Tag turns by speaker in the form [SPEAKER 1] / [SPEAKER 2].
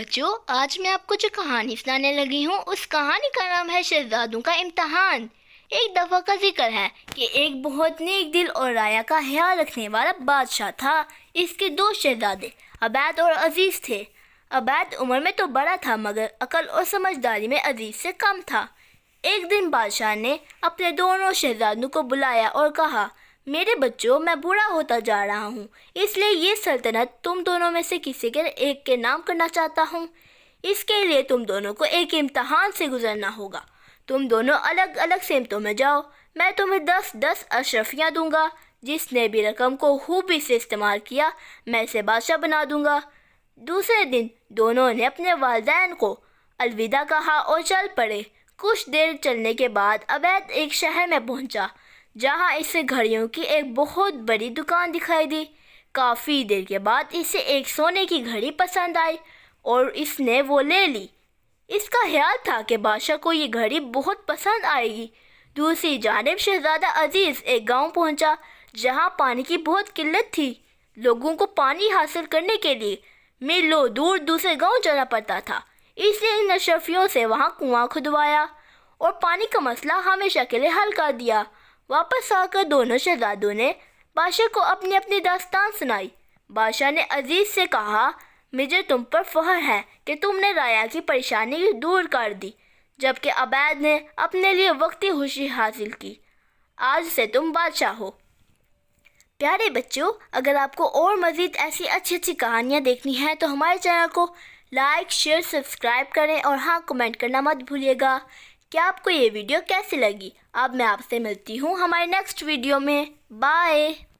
[SPEAKER 1] بچوں، آج میں آپ کو جو کہانی سنانے لگی ہوں اس کہانی کا نام ہے شہزادوں کا امتحان۔ ایک دفعہ کا ذکر ہے کہ ایک بہت نیک دل اور رعایا کا خیال رکھنے والا بادشاہ تھا۔ اس کے دو شہزادے عبید اور عزیز تھے۔ عبید عمر میں تو بڑا تھا مگر عقل اور سمجھداری میں عزیز سے کم تھا۔ ایک دن بادشاہ نے اپنے دونوں شہزادوں کو بلایا اور کہا، میرے بچوں، میں بوڑھا ہوتا جا رہا ہوں، اس لیے یہ سلطنت تم دونوں میں سے کسی کے ایک کے نام کرنا چاہتا ہوں۔ اس کے لیے تم دونوں کو ایک امتحان سے گزرنا ہوگا۔ تم دونوں الگ الگ سمتوں میں جاؤ، میں تمہیں 10 اشرفیاں دوں گا۔ جس نے بھی رقم کو خوبی سے استعمال کیا میں اسے بادشاہ بنا دوں گا۔ دوسرے دن دونوں نے اپنے والدین کو الوداع کہا اور چل پڑے۔ کچھ دیر چلنے کے بعد عبید ایک شہر میں پہنچا جہاں اسے گھڑیوں کی ایک بہت بڑی دکان دکھائی دی۔ کافی دیر کے بعد اسے ایک سونے کی گھڑی پسند آئی اور اس نے وہ لے لی۔ اس کا خیال تھا کہ بادشاہ کو یہ گھڑی بہت پسند آئے گی۔ دوسری جانب شہزادہ عزیز ایک گاؤں پہنچا جہاں پانی کی بہت قلت تھی۔ لوگوں کو پانی حاصل کرنے کے لیے میلوں دور دوسرے گاؤں جانا پڑتا تھا، اس لیے ان اشرفیوں سے وہاں کنواں کھدوایا اور پانی کا مسئلہ ہمیشہ کے لیے حل کر دیا۔ واپس آ کر دونوں شہزادوں نے بادشاہ کو اپنی اپنی داستان سنائی۔ بادشاہ نے عزیز سے کہا، مجھے تم پر فخر ہے کہ تم نے رعایا کی پریشانی دور کر دی، جبکہ عبید نے اپنے لیے وقتی خوشی حاصل کی۔ آج سے تم بادشاہ ہو۔ پیارے بچوں، اگر آپ کو اور مزید ایسی اچھی اچھی کہانیاں دیکھنی ہیں تو ہمارے چینل کو لائک، شیئر، سبسکرائب کریں اور ہاں کمنٹ کرنا مت بھولیے گا۔ کیا آپ کو یہ ویڈیو کیسی لگی؟ اب میں آپ سے ملتی ہوں ہمارے نیکسٹ ویڈیو میں۔ بائے۔